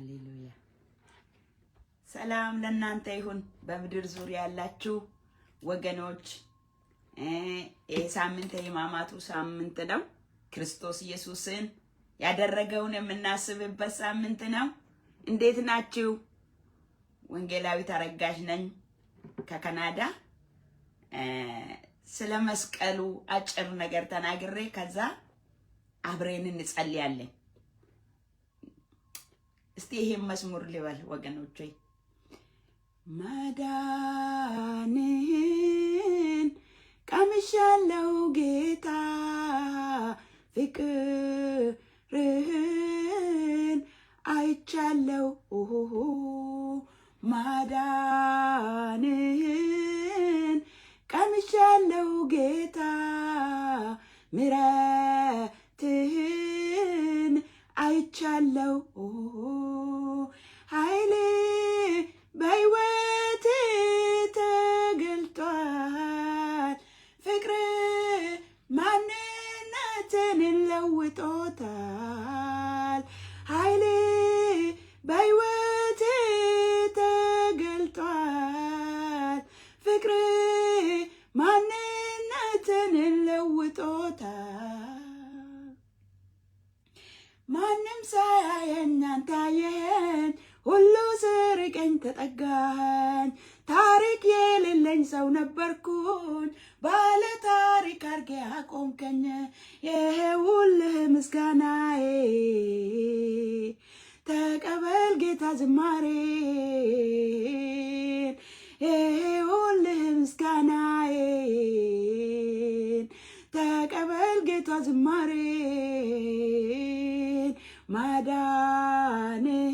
ሃሌሉያ። ሰላም ለእናንተ ይሁን በምድር ዙሪያ ያላችሁ ወገኖች። ሳምንት የሕማማቱ ሳምንት ነው። ክርስቶስ ኢየሱስን ያደረገውን የምናስብበት ሳምንት ነው። እንዴት ናችሁ? ወንጌላዊት አረጋሽ ነኝ ከካናዳ። ስለ መስቀሉ አጭር ነገር ተናግሬ ከዛ አብረን እንጸልያለን። እስቲ ይሄን መዝሙር ልበል ወገኖቼ። ማዳንህን ቀምሻለሁ ጌታ፣ ፍቅርህን አይቻለሁ። ማዳንህን ቀምሻለሁ ጌታ፣ ምሕረትህን አይቻለሁ። ኃይሌ በሕይወቴ ተገልጧል፣ ፍቅር ማንነትን ለውጦታል። ኃይሌ በሕይወቴ ተገልጧል፣ ፍቅር ማንነትን ለውጦታል። ማንም ሳያየኝ አንተ አየኸኝ፣ ሁሉ ስርቀኝ ተጠጋኝ። ታሪክ የሌለኝ ሰው ነበርኩኝ፣ ባለ ታሪክ አርጌ አቆምከኝ። ይኸውልህ ምስጋናዬ፣ ተቀበል ጌታ ዝማሬን። ይኸውልህ ምስጋናዬን፣ ተቀበል ጌታ ዝማሬን።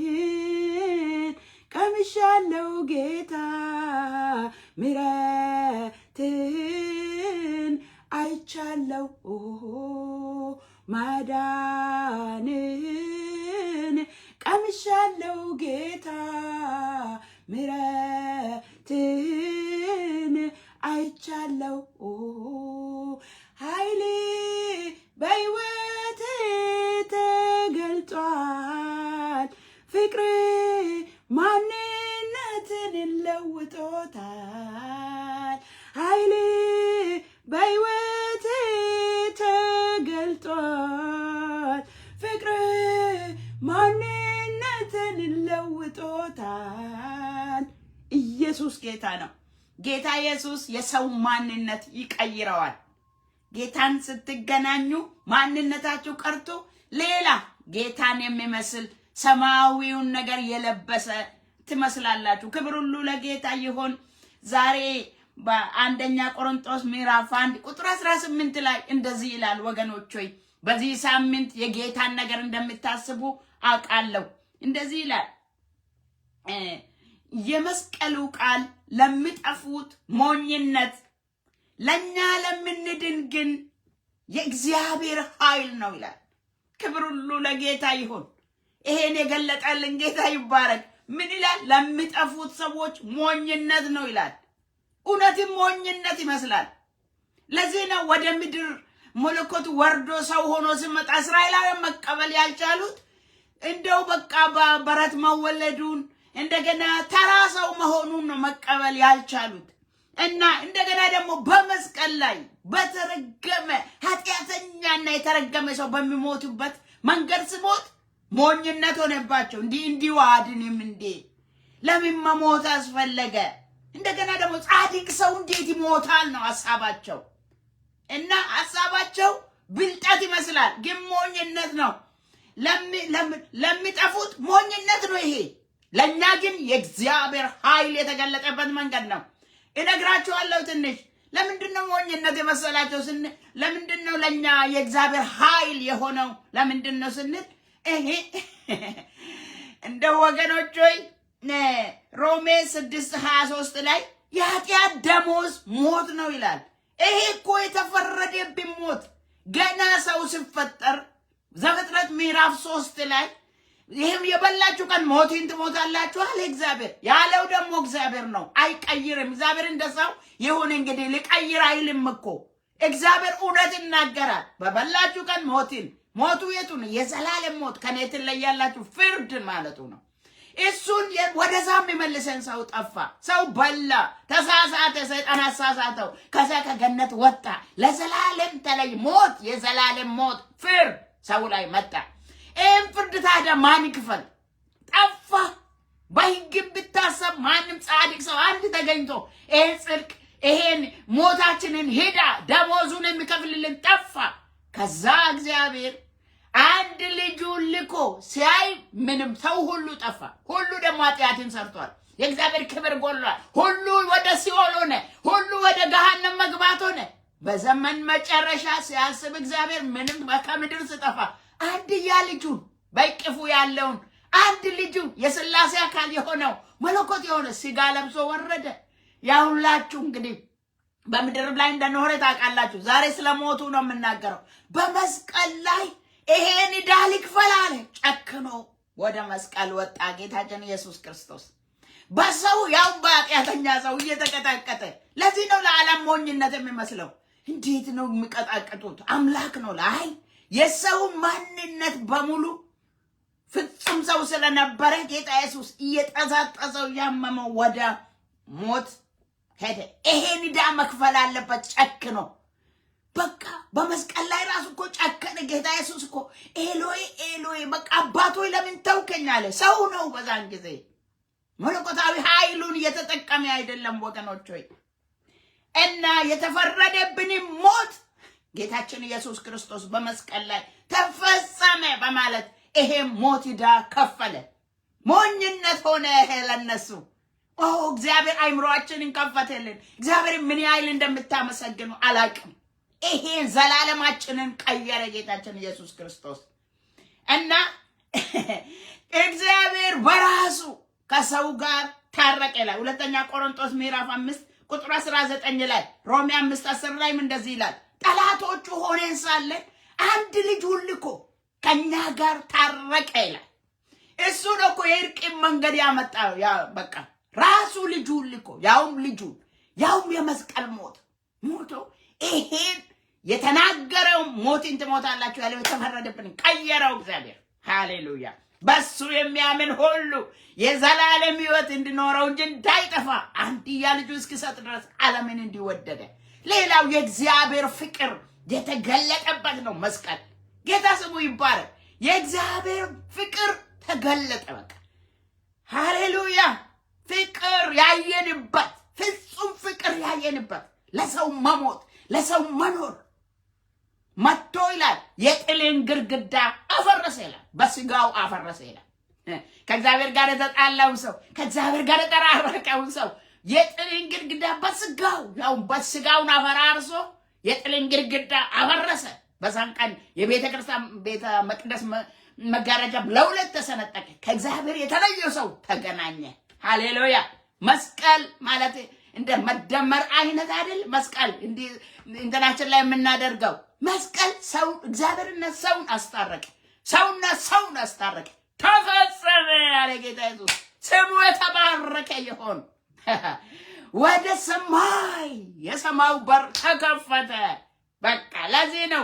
ማዳንህን ቀምሻለሁ ጌታ፣ ምሕረትህን አይቻለሁ። ማዳንህን ቀምሻለሁ ጌታ፣ ምሕረትህን አይቻለሁ። ኃይሌ በሕይወቴ ተገልጧል፣ ፍቅር ማንነትን ለውጦታል። ኃይሌ በሕይወቴ ተገልጧል፣ ፍቅር ማንነትን ለውጦታል። ኢየሱስ ጌታ ነው። ጌታ ኢየሱስ የሰው ማንነት ይቀይረዋል። ጌታን ስትገናኙ ማንነታችሁ ቀርቶ ሌላ ጌታን የሚመስል ሰማያዊውን ነገር የለበሰ ትመስላላችሁ። ክብር ሁሉ ለጌታ ይሁን። ዛሬ በአንደኛ ቆሮንቶስ ምዕራፍ 1 ቁጥር 18 ላይ እንደዚህ ይላል። ወገኖች ሆይ በዚህ ሳምንት የጌታን ነገር እንደምታስቡ አውቃለሁ። እንደዚህ ይላል፣ የመስቀሉ ቃል ለሚጠፉት ሞኝነት፣ ለኛ ለምንድን ግን የእግዚአብሔር ኃይል ነው ይላል። ክብር ሁሉ ለጌታ ይሁን። ይሄን የገለጠልን ጌታ ይባረክ። ምን ይላል? ለሚጠፉት ሰዎች ሞኝነት ነው ይላል። እውነትም ሞኝነት ይመስላል። ለዚህ ነው ወደ ምድር መለኮት ወርዶ ሰው ሆኖ ሲመጣ እስራኤላውያን መቀበል ያልቻሉት። እንደው በቃ በበረት መወለዱን እንደገና ተራ ሰው መሆኑን ነው መቀበል ያልቻሉት። እና እንደገና ደግሞ በመስቀል ላይ በተረገመ ኃጢአተኛና የተረገመ ሰው በሚሞቱበት መንገድ ሲሞት ሞኝነት ሆነባቸው። እንዲሁ አድንም እንዴ? ለምን መሞት አስፈለገ? እንደገና ደግሞ ጻድቅ ሰው እንዴት ይሞታል ነው ሐሳባቸው። እና ሐሳባቸው ብልጠት ይመስላል፣ ግን ሞኝነት ነው። ለሚጠፉት ሞኝነት ነው ይሄ። ለኛ ግን የእግዚአብሔር ኃይል የተገለጠበት መንገድ ነው። እነግራችኋለሁ ትንሽ። ለምንድነው ሞኝነት የመሰላቸው ስንል፣ ለምንድነው ለኛ የእግዚአብሔር ኃይል የሆነው ለምንድነው ስንል፣ እንደ ወገኖች ሆይ ሮሜ 6:23 ላይ የኃጢአት ደሞዝ ሞት ነው ይላል። ይሄ እኮ የተፈረደብን ሞት ገና ሰው ሲፈጠር ዘፍጥረት ምዕራፍ 3 ላይ ይህም የበላችሁ ቀን ሞትን ትሞታላችሁ አለ እግዚአብሔር። ያለው ደግሞ እግዚአብሔር ነው፣ አይቀይርም። እግዚአብሔር እንደሰው ይሁን እንግዲህ ሊቀይር አይልም እኮ። እግዚአብሔር እውነት ይናገራል። በበላችሁ ቀን ሞትን ሞቱ የቱ ነው? የዘላለም ሞት ከኔ ትለያላችሁ ፍርድ ማለቱ ነው። እሱን ወደዛም የሚመልሰን ሰው ጠፋ። ሰው በላ፣ ተሳሳተ፣ ሰይጣን አሳሳተው። ከዛ ከገነት ወጣ፣ ለዘላለም ተለይ። ሞት፣ የዘላለም ሞት ፍርድ ሰው ላይ መጣ። ይህን ፍርድ ታዲያ ማን ይክፈል? ጠፋ። በሕግ ብታሰብ ማንም ጻድቅ ሰው አንድ ተገኝቶ ይህን ጽድቅ ይሄን ሞታችንን ሄዳ ደሞዙን የሚከፍልልን ጠፋ። ከዛ እግዚአብሔር አንድ ልጁን ልኮ ሲያይ ምንም ሰው ሁሉ ጠፋ። ሁሉ ደግሞ ኃጢአትን ሰርቷል። የእግዚአብሔር ክብር ጎሏል። ሁሉ ወደ ሲኦል ሆነ። ሁሉ ወደ ገሃነም መግባት ሆነ። በዘመን መጨረሻ ሲያስብ እግዚአብሔር ምንም ከምድር ስጠፋ አንድያ ልጁን በእቅፉ ያለውን አንድ ልጁን የሥላሴ አካል የሆነው መለኮት የሆነ ሥጋ ለብሶ ወረደ። ያሁላችሁ እንግዲህ በምድር ላይ እንደኖረ ታውቃላችሁ። ዛሬ ስለሞቱ ነው የምናገረው። በመስቀል ላይ ይሄን ዕዳ ሊክፈል አለ። ጨክኖ ወደ መስቀል ወጣ ጌታችን ኢየሱስ ክርስቶስ በሰው ያው በኃጢአተኛ ሰው እየተቀጠቀጠ። ለዚህ ነው ለዓለም ሞኝነት የሚመስለው። እንዴት ነው የሚቀጣቀጡት? አምላክ ነው ላይ የሰው ማንነት በሙሉ ፍጹም ሰው ስለነበረ ጌታ ኢየሱስ እየጠዛጠዘው ያመመው ወደ ሞት ሄደ። ይሄን ዕዳ መክፈል አለበት ጨክኖ። በቃ በመስቀል ላይ ራሱ እኮ ጨከነ ጌታ ኢየሱስ እኮ ኤሎይ ኤሎይ በቃ አባቶይ ለምን ተውከኝ አለ። ሰው ነው በዛን ጊዜ መለኮታዊ ኃይሉን እየተጠቀመ አይደለም ወገኖች ሆይ። እና የተፈረደብን ሞት ጌታችን ኢየሱስ ክርስቶስ በመስቀል ላይ ተፈጸመ በማለት ይሄ ሞት ዕዳ ከፈለ። ሞኝነት ሆነ ለነሱ። እግዚአብሔር አይምሮአችንን ከፈተልን። እግዚአብሔር ምን ያህል እንደምታመሰግኑ አላቅም። ይሄን ዘላለማችንን ቀየረ ጌታችን ኢየሱስ ክርስቶስ። እና እግዚአብሔር በራሱ ከሰው ጋር ታረቀ ይላል። ሁለተኛ ቆሮንቶስ ምዕራፍ 5 ቁጥር 19 ላይ፣ ሮሜ 5:10 ላይ እንደዚህ ይላል፣ ጠላቶቹ ሆነን ሳለን አንድ ልጁን ልኮ ከኛ ጋር ታረቀ ይላል። እሱ ነው እኮ የእርቅን መንገድ ያመጣው። በቃ ራሱ ልጁን ልኮ ያውም የመስቀል ሞት ሞቶ ይሄን የተናገረው ሞትን ትሞታላችሁ ያለው የተፈረደብን ቀየረው እግዚአብሔር። ሃሌሉያ። በሱ የሚያምን ሁሉ የዘላለም ሕይወት እንዲኖረው እንጂ እንዳይጠፋ አንድያ ልጁ እስኪሰጥ ድረስ ዓለምን እንዲወደደ። ሌላው የእግዚአብሔር ፍቅር የተገለጠበት ነው መስቀል። ጌታ ስሙ ይባረክ። የእግዚአብሔር ፍቅር ተገለጠ። በቃ ሃሌሉያ። ፍቅር ያየንበት፣ ፍጹም ፍቅር ያየንበት፣ ለሰው መሞት ለሰው መኖር መጥቶ ይላል የጥልን ግርግዳ አፈረሰ ይላል። በስጋው አፈረሰ ይላል። ከእግዚአብሔር ጋር የተጣላው ሰው፣ ከእግዚአብሔር ጋር የተራረቀው ሰው የጥልን ግርግዳ በስጋውን አፈራርሶ የጥልን ግርግዳ አፈረሰ። በዛን ቀን የቤተ ክርስቲያን ቤተ መቅደስ መጋረጃ ለሁለት ተሰነጠቀ። ከእግዚአብሔር የተለየ ሰው ተገናኘ። ሃሌሉያ። መስቀል ማለት እንደ መደመር አይነት አይደል? መስቀል እንትናችን ላይ የምናደርገው መስቀል ሰው እግዚአብሔርና ሰውን አስታረቀ። ሰውና ሰውን አስታረቀ። ተፈጸመ ያለ ጌታ ኢየሱስ ስሙ የተባረከ ይሁን። ወደ ሰማይ የሰማው በር ተከፈተ። በቃ ለዚህ ነው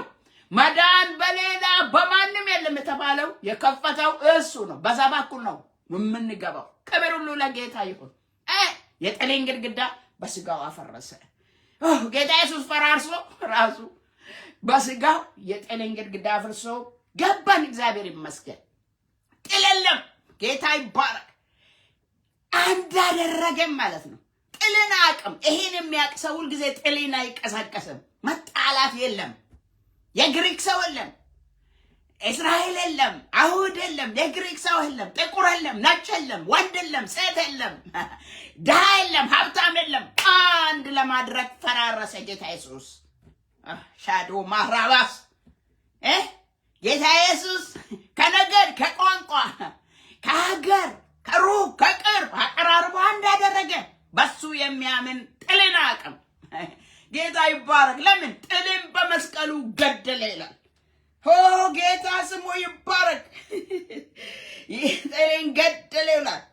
መዳን በሌላ በማንም የለም የተባለው። የከፈተው እሱ ነው። በዛ በኩል ነው የምንገባው። ክብር ሁሉ ለጌታ ይሁን። የጥልን ግድግዳ በስጋው አፈረሰ። ጌታ ኢየሱስ ፈራርሶ ራሱ በስጋው የጥልን ግድግዳ አፍርሶ ገባን። እግዚአብሔር ይመስገን። ጥል የለም። ጌታ ይባረክ። አንድ አደረገን ማለት ነው። ጥልን አቅም ይሄን የሚያውቅ ሰው ሁልጊዜ ጥልን አይቀሰቀስም። መጣላት የለም። የግሪክ ሰው የለም፣ እስራኤል የለም፣ አይሁድ የለም፣ የግሪክ ሰው የለም፣ ጥቁር የለም፣ ነጭ የለም፣ ወንድ የለም፣ ሴት የለም፣ ድሃ የለም፣ ሀብታም የለም። አንድ ለማድረግ ፈራረሰ ጌታ ኢየሱስ። ሻዶ ማራባስ ጌታ ኢየሱስ ከነገድ ከቋንቋ ከሀገር ከሩቅ ከቅርብ አቀራርቦ አንድ ያደረገ በሱ የሚያምን ጥልን አቅም። ጌታ ይባረክ። ለምን ጥልን በመስቀሉ ገደለ ይላል። ጌታ ስሙ ይባረክ። ጥልን ገደለ ይላል።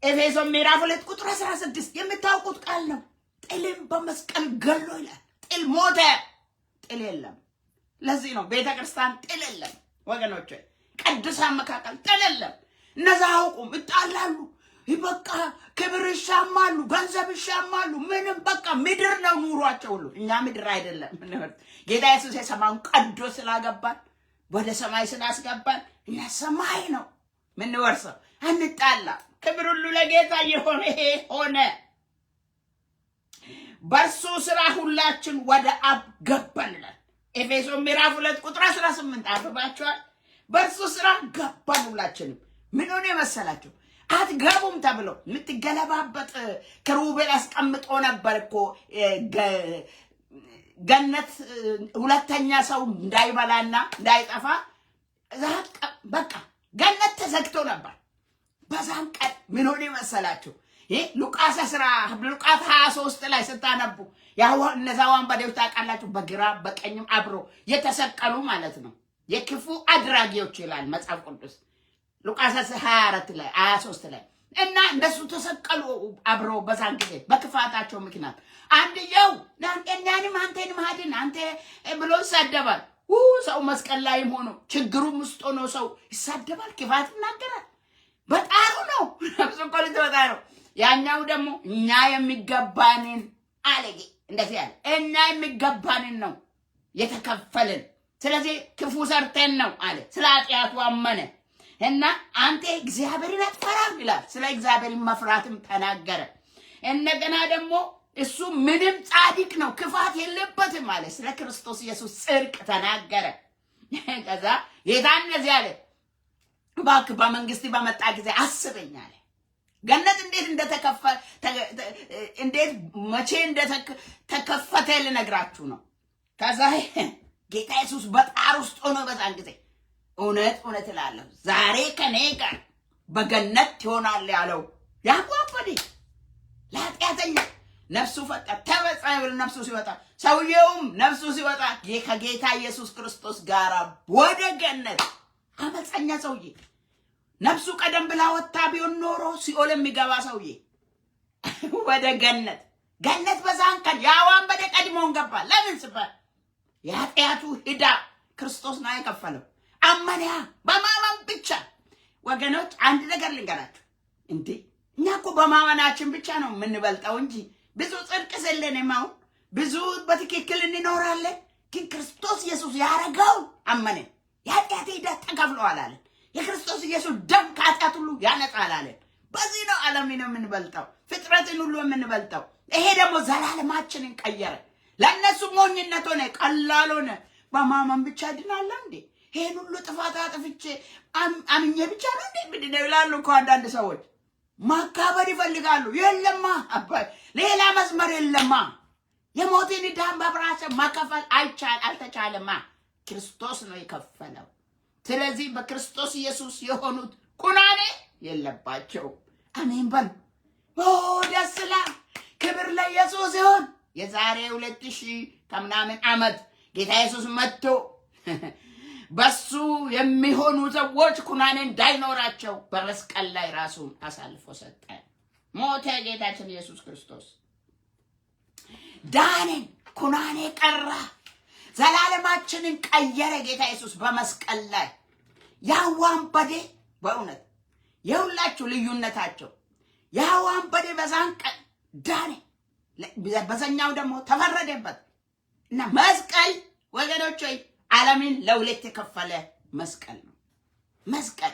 ኤፌሶን ምዕራፍ 2 ቁጥር 16 የምታውቁት ቃል ነው። ጥልን በመስቀል ገሎ ይላል። ጥል ሞተ። ጥል የለም። ለዚህ ነው ቤተ ክርስቲያን ጥል የለም ወገኖች። ቅዱሳን መካከል ጥል የለም። እነዛ አውቁም ይጣላሉ ይበቃ ክብር ይሻማሉ ገንዘብ ይሻማሉ ምንም በቃ ምድር ነው ኑሯቸው ሁሉ እኛ ምድር አይደለም ጌታ ኢየሱስ የሰማውን ቀዶ ስላገባን ወደ ሰማይ ስላስገባን እኛ ሰማይ ነው ምን ወርሰው አንጣላ ክብር ሁሉ ለጌታ ይሁን ይሄ ሆነ በርሱ ስራ ሁላችን ወደ አብ ገባን ይላል ኤፌሶን ምዕራፍ 2 ቁጥር 18 አፍባቸዋል በርሱ ስራ ገባን ሁላችንም ምን ሆነ መሰላችሁ አትገቡም ተብሎ ምትገለባበጥ ከሩቤል አስቀምጦ ነበር እኮ ገነት ሁለተኛ ሰው እንዳይበላና እንዳይጠፋ በቃ ገነት ተዘግቶ ነበር በዛን ቀን ምን ሆነ መሰላችሁ ሉቃስ 23 ላይ ስታነቡ ያው እነዛ ወንበዴዎች ታውቃላችሁ በግራ በቀኝም አብሮ የተሰቀሉ ማለት ነው የክፉ አድራጊዎች ይላል መጽሐፍ ቅዱስ ሉቃስ 24 ላይ 23 ላይ እና እነሱ ተሰቀሉ አብሮ በዛን ጊዜ በክፋታቸው ምክንያት አንደኛው እናንተንም አንተንም አድን አንተ ብሎ ይሳደባል ሰው መስቀል ላይ ሆኖ ችግሩም ውስጥ ሆኖ ሰው ይሳደባል ክፋት ይናገራል በጣሩ ነው ነፍሱ ቆልቶ በጣሩ ያኛው ደግሞ እኛ የሚገባንን አለጌ እንደዚህ ያለ እኛ የሚገባንን ነው የተከፈለን ስለዚህ ክፉ ሰርተን ነው አለ ስለ ኃጢአቱ አመነ እና አንተ እግዚአብሔርን አትፈራም ይላል ስለ እግዚአብሔር መፍራትም ተናገረ እንደገና ደግሞ እሱ ምንም ጻድቅ ነው ክፋት የለበትም ማለት ስለ ክርስቶስ ኢየሱስ ጽድቅ ተናገረ ከዛ ጌታን እንደዚህ አለ ባክ በመንግስት በመጣ ጊዜ አስበኝ አለ ገነት እንዴት መቼ እንደተከፈተ ልነግራችሁ ነው ከዛ ጌታ ኢየሱስ በጣር ውስጥ ሆኖ በዛን ጊዜ እውነት እላለሁ ዛሬ ከኔ ጋር በገነት ይሆናል ያለው ያቋቋዲ ለኃጢአተኛ ነፍሱ ፈጣ ተበጻይ ነፍሱ ሲወጣ ሰውየውም ነፍሱ ሲወጣ ከጌታ ኢየሱስ ክርስቶስ ጋር ወደ ገነት አመፀኛ ሰውዬ ነፍሱ ቀደም ብላ ወጣ ቢሆን ኖሮ ሲኦል የሚገባ ሰውዬ ወደ ገነት በዛን ቀን ያዋን በደቀድሞን ገባ ለምን ሲባል የኃጢአቱ ዕዳ ክርስቶስ ነው የከፈለው አመንያ በማመን ብቻ ወገኖች አንድ ነገር ልንገራችሁ እንዴ እኛ እኮ በማመናችን ብቻ ነው የምንበልጠው እንጂ ብዙ ጽድቅ ስለኔም አሁን ብዙ በትክክል እንኖራለን ግን ክርስቶስ ኢየሱስ ያረጋው አመነ የኃጢአት ዕዳ ተከፍሏል አለ የክርስቶስ ኢየሱስ ደም ከኃጢአት ሁሉ ያነጻል አለ በዚህ ነው ዓለምን የምንበልጠው ፍጥረትን ሁሉ የምንበልጠው ይሄ ደግሞ ዘላለማችንን ቀየረ ለነሱ ሞኝነት ሆነ ቀላል ሆነ በማመን ብቻ ድናለ እንዴ ይሄን ሁሉ ጥፋት አጥፍቼ አምኜ ብቻ ነው እንዴ ምንድነው ይላሉ እኮ አንዳንድ ሰዎች ማካበር ይፈልጋሉ የለማ አባይ ሌላ መስመር የለማ የሞትን ዕዳ በራስ ማከፈል አልተቻለማ ክርስቶስ ነው የከፈለው ስለዚህ በክርስቶስ ኢየሱስ የሆኑት ኩናኔ የለባቸው አሜን በል ደስ ይላል ክብር ለኢየሱስ ይሁን የዛሬ 2000 ከምናምን ዓመት ጌታ ኢየሱስ መጥቶ በሱ የሚሆኑ ሰዎች ኩናኔ እንዳይኖራቸው በመስቀል ላይ ራሱን አሳልፎ ሰጠ ሞተ ጌታችን ኢየሱስ ክርስቶስ ዳንን ኩናኔ ቀራ ዘላለማችንን ቀየረ ጌታ ኢየሱስ በመስቀል ላይ ያዋንበዴ በእውነት የሁላችሁ ልዩነታቸው ያዋንበዴ በዛን ቀን ዳነ በዛኛው ደግሞ ተፈረደበት እና መስቀል ወገኖች ዓለምን ለሁለት የከፈለ መስቀል ነው መስቀል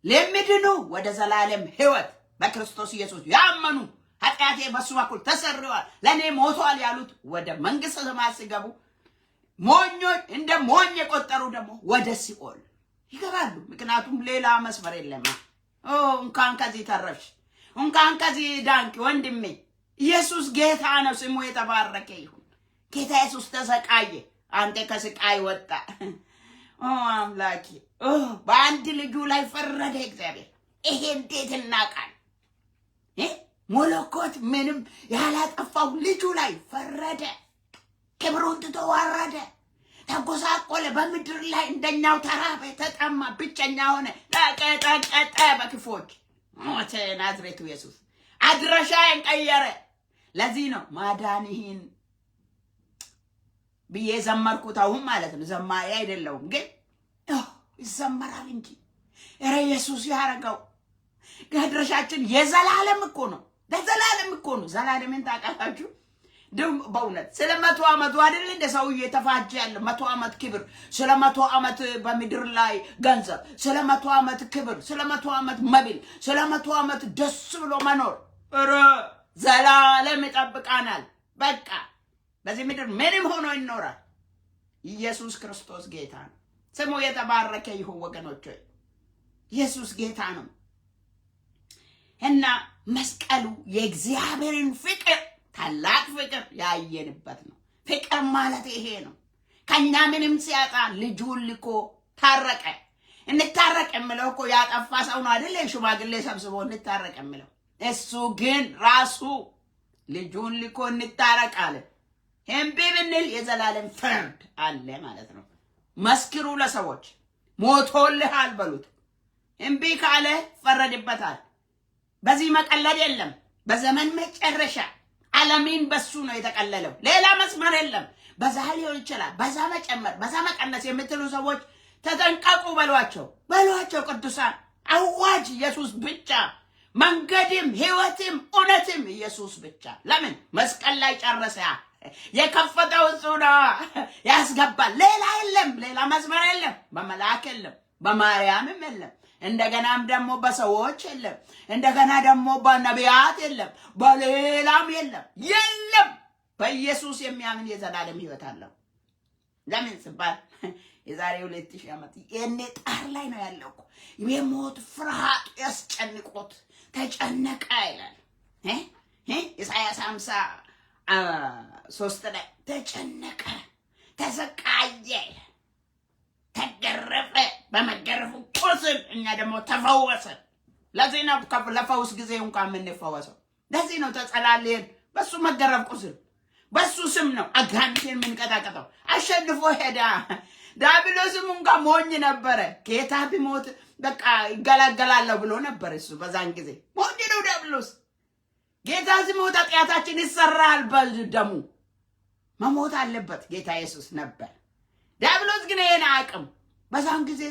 ለምድኑ ወደ ዘላለም ሕይወት በክርስቶስ ኢየሱስ ያመኑ ኃጢአቴ በሱ በኩል ተሰርዋል ለኔ ሞቷል ያሉት ወደ መንግስተ ሰማያት ሲገቡ ሞኞች እንደ ሞኝ የቆጠሩ ደግሞ ወደ ሲኦል ይገባሉ ምክንያቱም ሌላ መስመር የለም እንኳን ከዚህ ተረፍሽ እንኳን ከዚህ ዳንክ ወንድሜ ኢየሱስ ጌታ ነው ስሙ የተባረከ ይሁን ጌታ ኢየሱስ ተሰቃየ አንተ ከስቃይ ወጣ አምላኬ በአንድ ልጁ ላይ ፈረደ እግዚአብሔር ይሄ እንዴት እናቃል ሞለኮት ምንም ያላጠፋው ልጁ ላይ ፈረደ ክብሩን ተዋረደ ተጎሳቆለ በምድር ላይ እንደኛው ተራበ ተጠማ ብቸኛ ሆነ ተቀጠቀጠ በክፎች ሞተ ናዝሬቱ ኢየሱስ አድራሻን ቀየረ ለዚህ ነው ማዳንህን ብዬ ዘመርኩት አሁን ማለት ነው ዘማሪ አይደለሁም ግን ይዘመራል እንጂ እረ ኢየሱስ ያረጋው ገድረሻችን የዘላለም እኮ ነው። ለዘላለም እኮ ነው። ዘላለምን ታውቃላችሁ? ደም በእውነት ስለ 100 ዓመቱ አይደል እንደ ሰው እየተፋጀ ያለ 100 ዓመት ክብር፣ ስለ 100 ዓመት በምድር ላይ ገንዘብ፣ ስለ 100 ዓመት ክብር፣ ስለ 100 ዓመት መብል፣ ስለ 100 ዓመት ደስ ብሎ መኖር። እረ ዘላለም ይጠብቃናል። በቃ በዚህ ምድር ምንም ሆኖ ይኖራል። ኢየሱስ ክርስቶስ ጌታ ነው። ስሙ የተባረከ ይሁን ወገኖች። ኢየሱስ ጌታ ነው እና መስቀሉ የእግዚአብሔርን ፍቅር ታላቅ ፍቅር ያየንበት ነው። ፍቅር ማለት ይሄ ነው። ከኛ ምንም ሲያጣ ልጁን ልኮ ታረቀ። እንታረቅ የምለው እኮ ያጠፋ ሰው ነው አይደል? ሽማግሌ ሰብስቦ እንታረቅ የምለው እሱ ግን ራሱ ልጁን ልኮ እንታረቅ አለ። እምቢ ብንል የዘላለም ፍርድ አለ ማለት ነው። መስክሩ ለሰዎች ሞቶልሃል በሉት። እምቢ ካለ ፈረድበታል። በዚህ መቀለድ የለም። በዘመን መጨረሻ ዓለምን በሱ ነው የተቀለለው። ሌላ መስመር የለም። በዛ ሊሆን ይችላል፣ በዛ መጨመር፣ በዛ መቀነስ የምትሉ ሰዎች ተጠንቀቁ በሏቸው። ቅዱሳን አዋጅ ኢየሱስ ብቻ፣ መንገድም ሕይወትም እውነትም ኢየሱስ ብቻ። ለምን መስቀል ላይ ጨረሰ። የከፈተው እሱ ነው፣ ያስገባል። ሌላ የለም፣ ሌላ መስመር የለም። በመልአክ የለም፣ በማርያምም የለም፣ እንደገናም ደግሞ በሰዎች የለም፣ እንደገና ደግሞ በነቢያት የለም፣ በሌላም የለም። በኢየሱስ የሚያምን የዘላለም ሕይወት አለው። ለምን ሲባል የዛሬ 2000 ዓመት የኔ ጣር ላይ ነው ያለው እኮ የሞት ፍርሃት ያስጨንቆት ተጨነቀ ይላል። ኢሳይያስ 53 ላይ ተጨነቀ፣ ተሰቃየ፣ ተገረፈ፣ በመገረፉ ቁስል እኛ ደግሞ ተፈወሰ። ለዚህ ነው ለፈውስ ጊዜ እንኳን የምንፈወሰው። ለዚህ ነው ተጸላልየን በሱ መገረፍ ቁስል በሱ ስም ነው አጋንንትን የምንቀጣቀጠው። አሸንፎ ሄዳ። ዲያብሎስም እንኳን ሞኝ ነበረ። ጌታ ቢሞት በቃ ይገላገላለሁ ብሎ ነበር እሱ በዛን ጊዜ። ሞኝ ነው ዲያብሎስ። ጌታ ሲሞት ኃጢአታችን ይሰራል በደሙ መሞት አለበት ጌታ ኢየሱስ ነበር። ዲያብሎስ ግን ይሄን አያውቅም። በዛን ጊዜ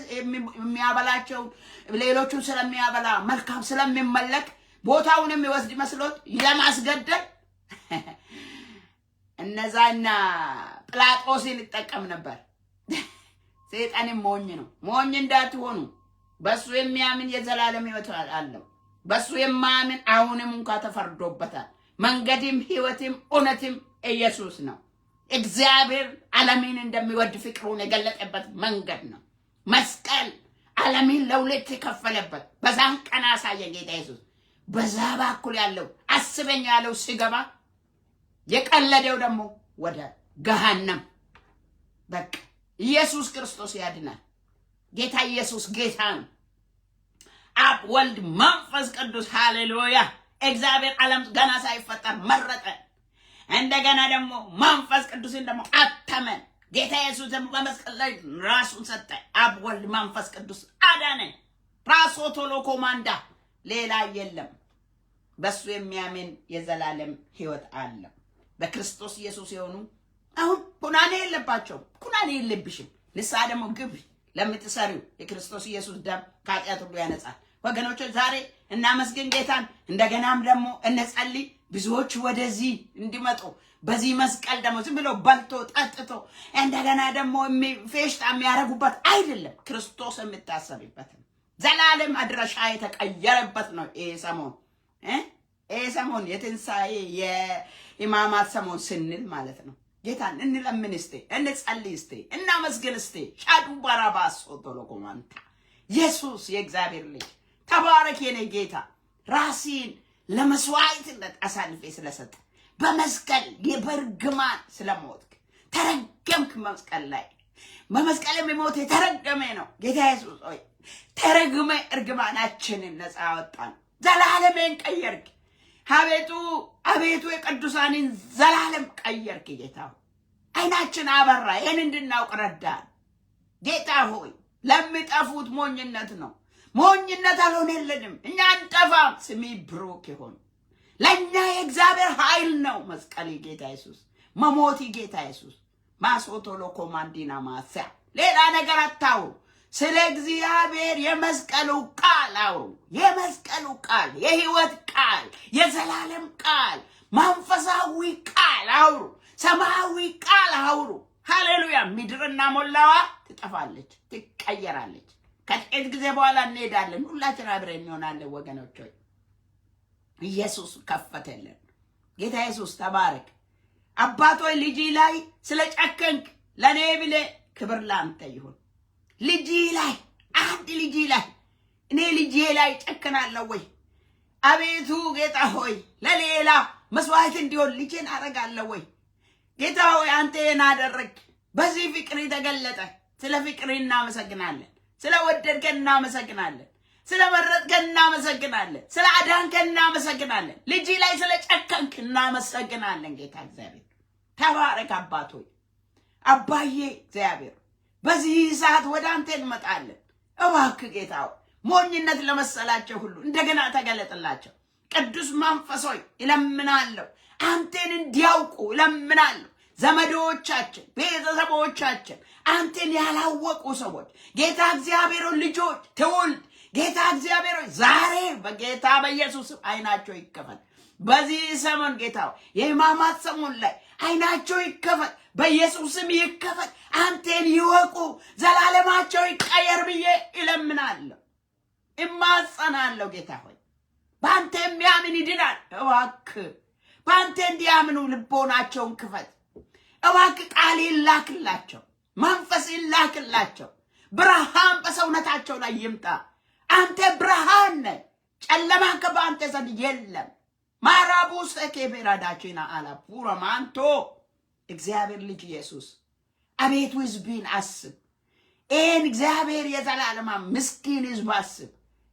የሚያበላቸው ሌሎቹን ስለሚያበላ መልካም ስለሚመለክ ቦታውን የሚወስድ መስሎት ለማስገደል እነዛና ጲላጦስን ይጠቀም ነበር። ሰይጣንም ሞኝ ነው። ሞኝ እንዳትሆኑ። በሱ የሚያምን የዘላለም ሕይወት አለው። በሱ የማያምን አሁንም እንኳን ተፈርዶበታል። መንገድም ሕይወትም እውነትም ኢየሱስ ነው። እግዚአብሔር ዓለምን እንደሚወድ ፍቅሩን የገለጠበት መንገድ ነው። መስቀል ዓለምን ለሁለት የከፈለበት በዛን ቀን አሳየ ጌታ ኢየሱስ። በዛ በኩል ያለው አስበኝ ያለው ሲገባ የቀለደው ደግሞ ወደ ገሃነም። በቃ ኢየሱስ ክርስቶስ ያድናል። ጌታ ኢየሱስ ጌታ ነው። አብ ወልድ መንፈስ ቅዱስ ሃሌሉያ። እግዚአብሔር ዓለም ገና ሳይፈጠር መረጠ። እንደገና ደግሞ መንፈስ ቅዱስን ደግሞ አተመን። ጌታ ኢየሱስ ደግሞ በመስቀል ላይ ራሱን ሰጠ። አብ ወልድ መንፈስ ቅዱስ አዳነ። ራሱ ቶሎ ኮማንዳ፣ ሌላ የለም። በሱ የሚያምን የዘላለም ሕይወት አለ። በክርስቶስ ኢየሱስ የሆኑ አሁን ኩናኔ የለባቸው። ኩናኔ የለብሽም። ንስሐ ደግሞ ግብ ለምትሰሪው የክርስቶስ ኢየሱስ ደም ከኃጢአት ሁሉ ያነጻል። ወገኖች ዛሬ እናመስግን ጌታን። እንደገናም ደግሞ እንጸልይ። ብዙዎች ወደዚህ እንዲመጡ በዚህ መስቀል ደግሞ ዝም ብሎ በልቶ ጠጥቶ እንደገና ደግሞ ፌሽታ የሚያደርጉበት አይደለም። ክርስቶስ የምታሰብበት ዘላለም አድራሻ የተቀየረበት ነው። ይሄ ሰሞን የትንሣኤ የሕማማት ሰሞን ስንል ማለት ነው። ጌታን እንለምን እስቴ፣ እንጸልይ እስቴ፣ እናመስግን እስቴ። ሻዱ ባራባስ ኦቶሎኮማንታ ኢየሱስ የእግዚአብሔር ልጅ ተባረክ የኔ ጌታ። ራስን ለመስዋዕትነት አሳልፌ ስለሰጠ በመስቀል የበርግማን ስለሞትክ ተረገምክ። መስቀል ላይ በመስቀል የሚሞት የተረገመ ነው። ጌታ ኢየሱስ ሆይ ተረግመ እርግማናችንን ነፃ አወጣን። ዘላለምን ቀየርክ። አቤቱ የቅዱሳንን ዘላለም ቀየርክ። ጌታ አይናችን አበራ። ይህን እንድናውቅ ረዳን። ጌታ ሆይ ለሚጠፉት ሞኝነት ነው። ሞኝነት አልሆነልንም። እኛ አንጠፋም። ስሚ ብሩክ ይሁን። ለእኛ የእግዚአብሔር ኃይል ነው መስቀል። ጌታ ኢየሱስ መሞት ጌታ ኢየሱስ ማሶቶሎ ኮማንዲና ማሳ ሌላ ነገር አታው። ስለ እግዚአብሔር የመስቀሉ ቃል አውሩ። የመስቀሉ ቃል፣ የህይወት ቃል፣ የዘላለም ቃል፣ መንፈሳዊ ቃል አውሩ። ሰማያዊ ቃል አውሩ። ሃሌሉያ። ምድርና ሞላዋ ትጠፋለች፣ ትቀየራለች። ከጥቂት ጊዜ በኋላ እንሄዳለን። ሁላችን አብረን እንሆናለን ወገኖች ሆይ። ኢየሱስ ከፈተልን። ጌታ ኢየሱስ ተባረክ። አባት ሆይ ልጅ ላይ ስለጨከንክ ለኔ ብለህ ክብር ላንተ ይሁን። ልጅ ላይ አንድ ልጅ ላይ እኔ ልጄ ላይ ጨክናለሁ ወይ? አቤቱ ጌታ ሆይ ለሌላ መስዋዕት እንዲሆን ልጄን አረጋለሁ ወይ? ጌታ ሆይ አንተ አደረግ። በዚህ ፍቅር ተገለጠ። ስለ ፍቅር እናመሰግናለን። ስለ ወደድከን እናመሰግናለን። ስለ መረጥከን እናመሰግናለን። ስለ አዳንከን እናመሰግናለን። ልጅ ላይ ስለ ጨከንክ እናመሰግናለን። ጌታ እግዚአብሔር ተባረክ። አባት ሆይ አባዬ እግዚአብሔር በዚህ ሰዓት ወደ አንተ እንመጣለን። እባክህ ጌታ ሆይ ሞኝነት ለመሰላቸው ሁሉ እንደገና ተገለጥላቸው። ቅዱስ መንፈስ ሆይ እለምናለሁ፣ አንተን እንዲያውቁ እለምናለሁ። ዘመዶቻችን፣ ቤተሰቦቻችን አንተን ያላወቁ ሰዎች ጌታ እግዚአብሔር ልጆች ትውልድ ጌታ እግዚአብሔር ዛሬ በጌታ በኢየሱስ አይናቸው ይከፈት። በዚህ ሰሞን ጌታ የሕማማት ሰሞን ላይ አይናቸው ይከፈት፣ በኢየሱስም ይከፈት። አንተን ይወቁ፣ ዘላለማቸው ይቀየር ብዬ እለምናለሁ፣ እማጸናለሁ። ጌታ ሆይ በአንተ የሚያምን ይድናል። እባክህ በአንተ እንዲያምኑ ልቦናቸውን ክፈት። እባክህ ቃል ይላክላቸው፣ መንፈስ ይላክላቸው፣ ብርሃን በሰውነታቸው ላይ ይምጣ። አንተ ብርሃን ነህ፣ ጨለማ በአንተ ዘንድ የለም። ማራቡስ ከቤራዳችና አላ ፑራማንቶ እግዚአብሔር ልጅ ኢየሱስ አቤቱ ሕዝብን አስብ። ይህን እግዚአብሔር የዘላለም ምስኪን ሕዝብ አስብ።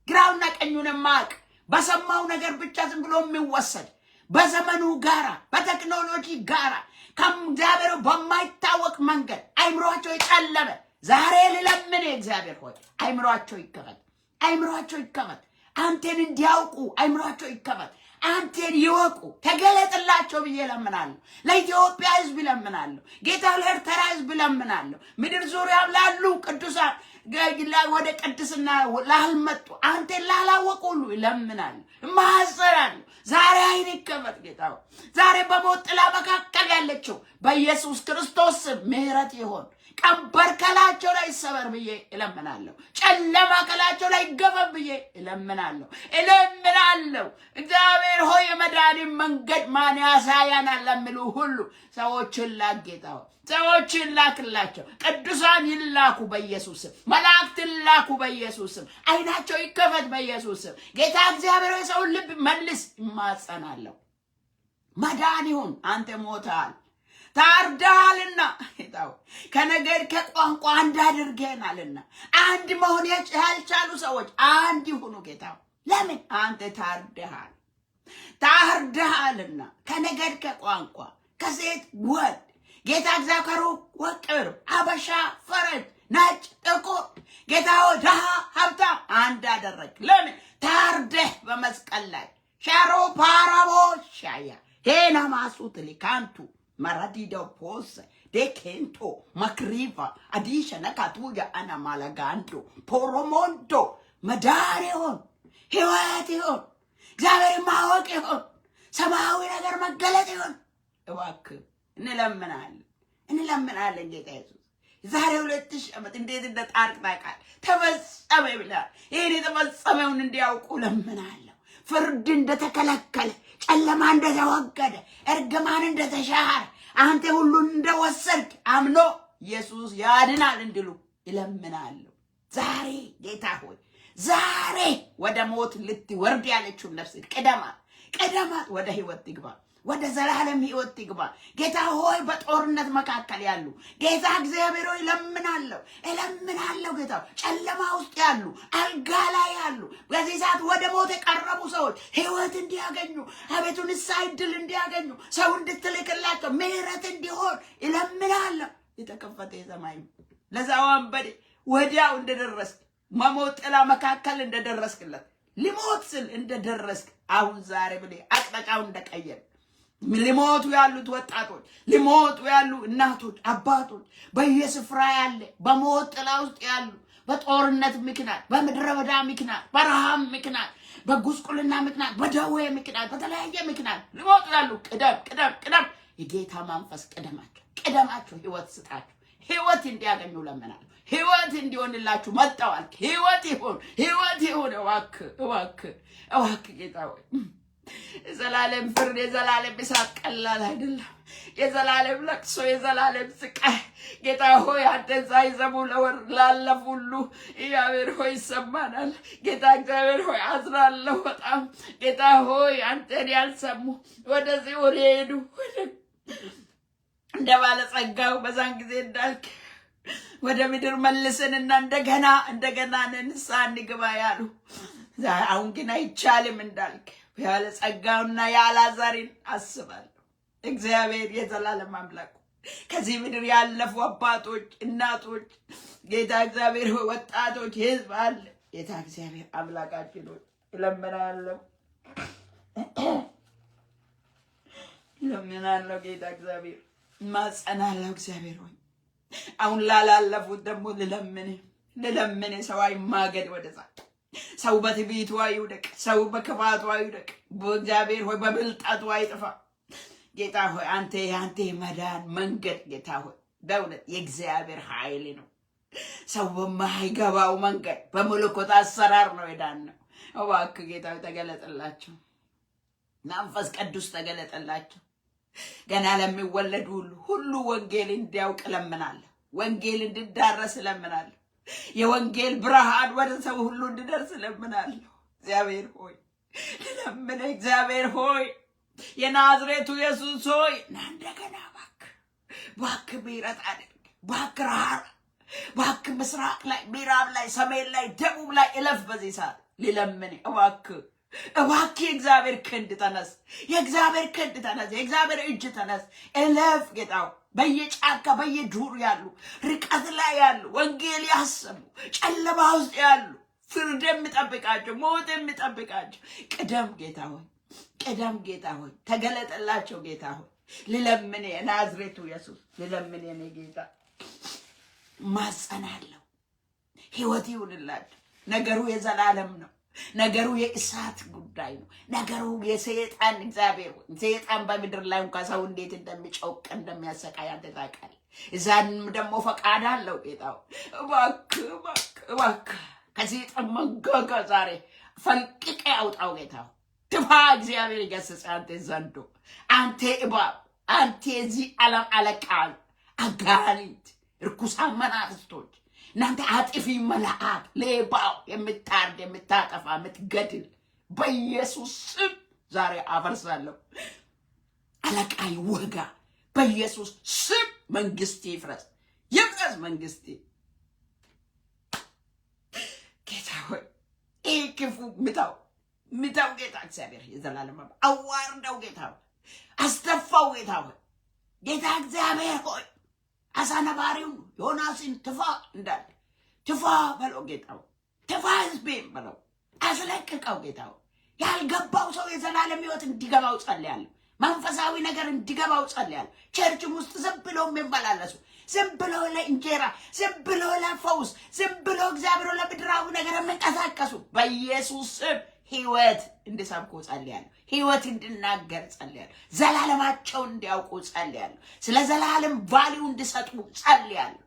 ግራውና ቀኙን ማቅ በሰማው ነገር ብቻ ዝም ብሎ የሚወሰድ በዘመኑ ጋራ በቴክኖሎጂ ጋራ ከእግዚአብሔር በማይታወቅ መንገድ አይምሯቸው የጨለመ ዛሬ ልለምን እግዚአብሔር ሆይ አይምሯቸው ይከፈት፣ አይምሯቸው ይከፈት። አንተን እንዲያውቁ አይምሯቸው ይከፈት። አንተን ይወቁ፣ ተገለጥላቸው ብዬ ለምናለሁ። ለኢትዮጵያ ሕዝብ ለምናለሁ። ጌታ ለኤርትራ ሕዝብ ለምናለሁ። ምድር ዙሪያ ላሉ ቅዱሳን ወደ ቅድስና ላልመጡ አንተን ላላወቁ ሁሉ ለምናለሁ፣ ማጸናለሁ። ዛሬ አይን ይከፈት ጌታ። ዛሬ በሞት ጥላ መካከል ያለችው በኢየሱስ ክርስቶስ ምሕረት ይሆን። ቀንበር ከላቸው ላይ ይሰበር ብዬ እለምናለሁ። ጨለማ ከላቸው ላይ ይገፈፍ ብዬ እለምናለሁ። እግዚአብሔር ሆይ የመዳንን መንገድ ማን ያሳያናል ለሚሉ ሁሉ ሰዎችን ላክ ጌታ ሆይ፣ ሰዎችን ላክላቸው። ቅዱሳን ይላኩ በኢየሱስም፣ መላእክት ይላኩ በኢየሱስም። አይናቸው ይከፈት በኢየሱስም። ጌታ እግዚአብሔር ሆይ ሰውን ልብ መልስ፣ እማጸናለሁ። መዳን ይሁን። አንተ ሞተሃል ታርዳልና ጌታው ከነገር ከቋንቋ አንድ አድርገናልና አንድ መሆን ያልቻሉ ሰዎች አንድ ይሁኑ ጌታው። ለምን? አንተ ታርዳሃልና ከነገር ከቋንቋ ከሴት ወንድ ጌታ እግዚአብሔር ወቅር አበሻ ፈረድ ነጭ ጥቁር ጌታው ድሃ ሀብታም አንድ አደረግ። ለምን? ታርደህ በመስቀል ላይ ሻሮ ፓራቦ ሻያ ሄና ማሱት ሊካንቱ Maradido pose de kento makriva adisha nakatuja ana malagando poromonto madarion hewation እግዚአብሔር ማወቅ ይሁን፣ ሰማያዊ ነገር መገለጥ ይሁን። እባክህ እንለምናለን ጌታ ኢየሱስ። ዛሬ 2000 ዓመት እንዴት እንደጣርቅ ታውቃለህ። ተፈጸመ ብለህ ይሄን የተፈጸመውን እንዲያውቁ ለምናለሁ። ፍርድ እንደተከለከለ፣ ጨለማ እንደተወገደ፣ እርግማን እንደተሻረ፣ አንተ ሁሉን እንደወሰድክ አምኖ ኢየሱስ ያድናል እንድሉ ይለምናለሁ። ዛሬ ጌታ ሆይ ዛሬ ወደ ሞት ልትወርድ ያለችው ነፍስ ቀደማት ወደ ህይወት ትግባ፣ ወደ ዘላለም ህይወት ትግባ። ጌታ ሆይ በጦርነት መካከል ያሉ ጌታ እግዚአብሔር ሆይ እለምናለሁ ጌታ ጨለማ ውስጥ ያሉ አልጋ ላይ ያሉ በዚህ ሰዓት ወደ ሞት የቀረቡ ሰዎች ህይወት እንዲያገኙ አቤቱ ንስሐ ዕድል እንዲያገኙ ሰው እንድትልክላቸው ምሕረት እንዲሆን እለምናለሁ። የተከፈተ የሰማይ ለዛው አንበዴ ወዲያው እንደደረስክ መሞት ጥላ መካከል እንደደረስክለት ሊሞት ስል እንደደረስክ አሁን ዛሬ ብለ አቅጣጫው እንደቀየር ሊሞቱ ያሉት ወጣቶች ሊሞቱ ያሉ እናቶች አባቶች በየስፍራ ያለ በሞት ጥላ ውስጥ ያሉ በጦርነት ምክንያት፣ በምድረ በዳ ምክንያት፣ በረሃብ ምክንያት፣ በጉስቁልና ምክንያት፣ በደዌ ምክንያት፣ በተለያየ ምክንያት ሊሞቱ ያሉ ቅደም የጌታ መንፈስ ቅደማቸው ህይወት ስጣቸው። ህይወት እንዲያገኙ ለምናለሁ። ህይወት እንዲሆንላችሁ መጣዋል። ህይወት ይሁን። እባክህ ጌታ ሆይ የዘላለም ፍርድ፣ የዘላለም እሳት ቀላል አይደለም። የዘላለም ለቅሶ፣ የዘላለም ስቃይ ጌታ ሆይ አንተን ሳይሰሙ ላለፉ ሁሉ እግዚአብሔር ሆይ ይሰማናል። ጌታ እግዚአብሔር ሆይ አዝናለሁ በጣም። ጌታ ሆይ አንተን ያልሰሙ ወደዚህ ወደ ሄዱ እንደ ባለጸጋው በዛን ጊዜ እንዳልክ ወደ ምድር መልስንና እንደገና ንስሐ እንግባ ያሉ፣ አሁን ግን አይቻልም እንዳልክ ባለጸጋውና የአልዓዛርን አስባለሁ። እግዚአብሔር የዘላለም አምላክ ከዚህ ምድር ያለፉ አባቶች፣ እናቶች ጌታ እግዚአብሔር ወጣቶች ህዝብ አለ። ጌታ እግዚአብሔር አምላካችን ሆይ እለምናለሁ ጌታ እግዚአብሔር ማጸናለሁ። እግዚአብሔር ሆይ አሁን ላላለፉት ደግሞ ልለምን ሰው አይማገድ ወደዛ። ሰው በትዕቢቱ አይውደቅ፣ ሰው በክፋቱ አይውደቅ። በእግዚአብሔር ሆይ በብልጠቱ አይጥፋ። ጌታ ሆይ አንተ የመዳን መንገድ ጌታ ሆይ በእውነት የእግዚአብሔር ኃይል ነው። ሰው በማይገባው መንገድ በመለኮት አሰራር ነው የዳነው። እባክህ ጌታ ተገለጠላቸው፣ መንፈስ ቅዱስ ተገለጠላቸው። ገና ለሚወለዱ ሁሉ ወንጌል እንዲያውቅ ለምናለሁ። ወንጌል እንዲዳረስ ለምናለሁ። የወንጌል ብርሃን ወደ ሰው ሁሉ እንዲደርስ ለምናለሁ። እግዚአብሔር ሆይ ለምን እግዚአብሔር ሆይ የናዝሬቱ ኢየሱስ ሆይ እንደገና እባክህ ምሕረት አድርግ። እባክህ ምስራቅ ላይ፣ ምዕራብ ላይ፣ ሰሜን ላይ፣ ደቡብ ላይ እለፍ። በዚህ ሰዓት ልለምን እባክህ የእግዚአብሔር ክንድ ተነስ፣ የእግዚአብሔር ክንድ ተነስ፣ የእግዚአብሔር እጅ ተነስ። እለፍ ጌታው። በየጫካ በየዱር ያሉ፣ ርቀት ላይ ያሉ፣ ወንጌል ያሰሙ፣ ጨለማ ውስጥ ያሉ፣ ፍርድ የሚጠብቃቸው፣ ሞት የሚጠብቃቸው ቅደም ጌታ ሆይ ተገለጠላቸው። ጌታ ሆይ ልለምን፣ የናዝሬቱ ኢየሱስ ልለምን። የኔ ጌታ ማጸናለሁ። ህይወት ይሁንላቸው። ነገሩ የዘላለም ነው። ነገሩ የእሳት ጉዳይ ነው። ነገሩ የሰይጣን እግዚአብሔር ሰይጣን በምድር ላይ እንኳን ሰው እንዴት እንደሚጨውቅ እንደሚያሰቃይ አንተ ታውቃለህ። እዛንም ደግሞ ፈቃድ አለው ጌታው። እባክህ ከሰይጣን መንጋጋ ዛሬ ፈልቅቄ አውጣው ጌታው። ትፋ እግዚአብሔር ይገስጽ። አንተ ዘንዶ፣ አንተ እባብ፣ አንተ የዚህ ዓለም አለቃ አጋንንት፣ ርኩሳን መናፍስቶች፣ እናንተ አጥፊ መልአክ፣ ሌባው፣ የምታርድ የምታጠፋ የምትገድል በኢየሱስ ስም ዛሬ አፈርሳለሁ። አለቃ ይወጋ በኢየሱስ ስም። መንግስቴ ይፍረስ መንግስቴ። ጌታ ሆይ ይህ ክፉ ምታው ጌታ እግዚአብሔር የዘላለም አዋርደው ጌታ ሆይ አስተፋው ጌታ ሆይ ጌታ እግዚአብሔር ሆይ አሳነባሪው ዮናስን ትፋ እንዳለ ትፋ በለው ጌታ ሆይ ትፋ ህዝቤን በለው አስለቅቀው ጌታ ሆይ ያልገባው ሰው የዘላለም ህይወት እንዲገባው ጸልያለሁ። መንፈሳዊ ነገር እንዲገባው ጸልያለሁ። ቸርችም ውስጥ ዝም ብለው የሚመላለሱ ዝም ብለው ለእንጀራ ዝም ብለው ለፈውስ ዝም ብለው እግዚአብሔር ለምድራዊ ነገር የሚንቀሳቀሱ በኢየሱስ ስም ህይወት እንዲሰብኩ ጸልያለሁ። ህይወት እንድናገር ጸልያለሁ። ዘላለማቸውን እንዲያውቁ ጸልያለሁ። ስለ ዘላለም ቫልዩ እንዲሰጡ ጸልያለሁ።